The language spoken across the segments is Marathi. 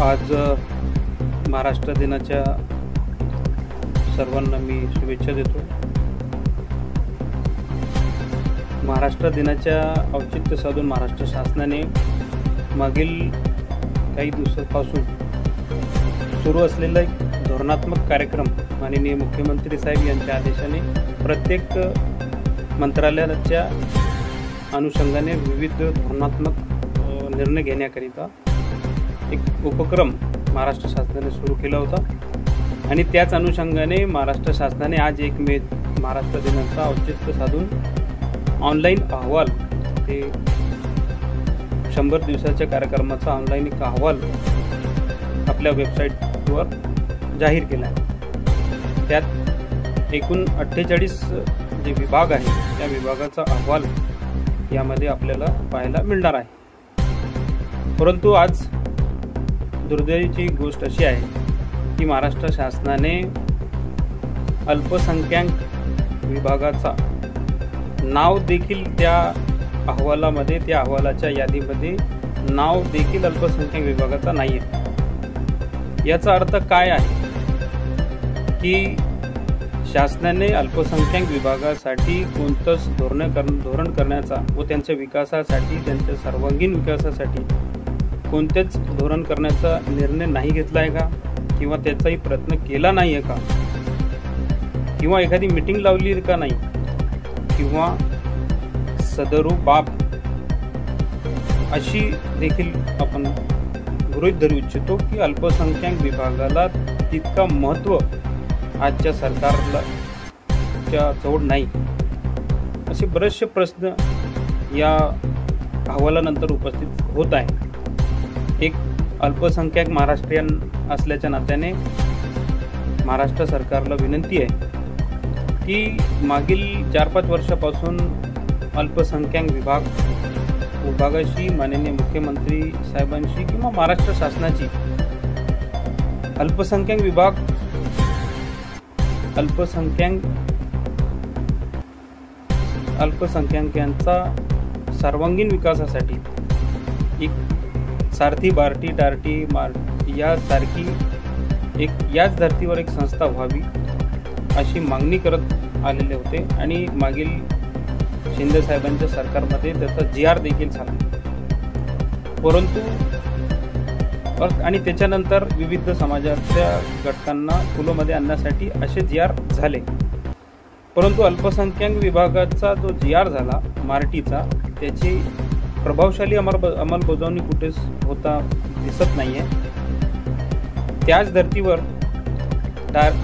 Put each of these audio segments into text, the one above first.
आज महाराष्ट्र दिनाच्या सर्वांना मी शुभेच्छा देतो। महाराष्ट्र दिनाच्या औचित्य साधून महाराष्ट्र शासनाने मागील काही दिवसांपासून सुरू असलेला एक धोरणात्मक कार्यक्रम माननीय मुख्यमंत्री साहेब यांच्या आदेशाने प्रत्येक मंत्रालयाच्या अनुषंगाने विविध धोरणात्मक निर्णय घेण्याकरिता एक उपक्रम महाराष्ट्र शासनाने सुरू केला होता आणि त्याच अनुषंगाने महाराष्ट्र शासनाने आज 1 मे महाराष्ट्र दिनाचा औचित्य साधून ऑनलाईन अहवाल ते 100 दिवसाच्या कार्यक्रमाचा ऑनलाईन एक अहवाल आपल्या वेबसाईटवर जाहीर केला आहे। त्यात एकूण 48 जे विभाग आहे त्या विभागाचा अहवाल यामध्ये आपल्याला पाहायला मिळणार आहे। परंतु आज दुर्दैवाची गोष्ट अशी आहे की महाराष्ट्र शासनाने अल्पसंख्याक विभागाचा नाव देखील त्या अहवालामध्ये त्या अहवालाच्या यादीमध्ये नाव देखील अल्पसंख्याक विभागाचा नाही आहे। याचा अर्थ काय आहे की शासनाने अल्पसंख्याक विभागासाठी कोणतंच धोरण करण्याचा व त्यांच्या विकासासाठी त्यांच्या सर्वांगीण विकासासाठी कोणतेच धोरण करण्याचा निर्णय नाही घेतला आहे का किंवा त्याचाही प्रयत्न केला नाही आहे का किंवा एखादी मीटिंग लावली का नाही किंवा सदरू बाब अशी देखील आपण गृहीत धरू इच्छितो की अल्पसंख्याक विभागाला तितका महत्त्व आजच्या सरकारला जवळ नाही। असे बरेचसे प्रश्न या अहवालानंतर उपस्थित होत आहे। एक अल्पसंख्याक महाराष्ट्रीयन असल्याच्या नात्याने महाराष्ट्र सरकारला विनंती आहे की मागील 4-5 वर्षापासून अल्पसंख्याक विभागाशी माननीय मुख्यमंत्री साहेबांशी किंवा महाराष्ट्र शासनाची अल्पसंख्याकांचा सर्वांगीण विकासासाठी एक सारथी बार्टी टार्टी यासारखी एक याच धर्तीवर एक संस्था व्हावी अशी मागणी करत आलेले होते आणि मागील शिंदे साहेबांच्या सरकारमध्ये त्याचा GR देखील झाला। परंतु आणि त्याच्यानंतर विविध समाजाच्या घटकांना फुलोमध्ये आणण्यासाठी असे GR झाले। परंतु अल्पसंख्याक विभागाचा जो GR झाला मार्टीचा त्याची प्रभावशाली अंमलबजावणी कुठेच होता दिसत नाही आहे। त्याच धर्तीवर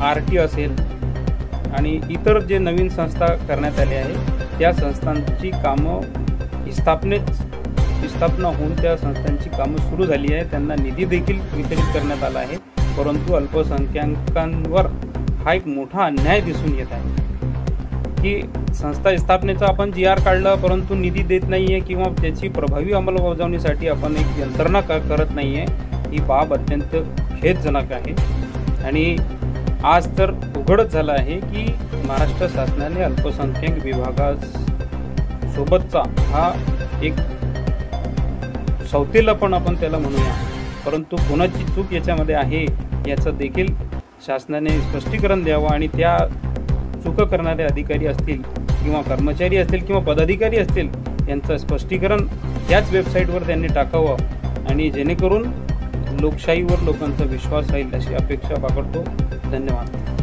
RT असेल आणि इतर जे नवीन संस्था करण्यात आली आहे त्या संस्थांची कामं स्थापना होऊन त्या संस्थांची कामं सुरू झाली आहे, त्यांना निधी देखील वितरित करण्यात आला आहे। परंतु अल्पसंख्याकांवर हा एक मोठा अन्याय दिसून येत आहे की संस्था स्थापनेचा आपण GR काढला परंतु निधी देत नाहीये किंवा त्याची प्रभावी अंमलबजावणीसाठी आपण एक यंत्रणा करत नाहीये। ही बाब अत्यंत खेदजनक आहे आणि आज तर उघडच झालं आहे की महाराष्ट्र शासनाने अल्पसंख्याक विभागासोबतचा हा एक सौतेलापण आपण त्याला म्हणूया, परंतु कोणाची चूक याच्यामध्ये आहे याचं देखील शासनाने स्पष्टीकरण द्यावं आणि त्या चूक करणारे अधिकारी असतील किंवा कर्मचारी असतील किंवा पदाधिकारी असतील यांचं स्पष्टीकरण त्याच वेबसाईटवर त्यांनी टाकावं आणि जेणेकरून लोकशाहीवर लोकांचा विश्वास राहील अशी अपेक्षा बाळगतो। धन्यवाद।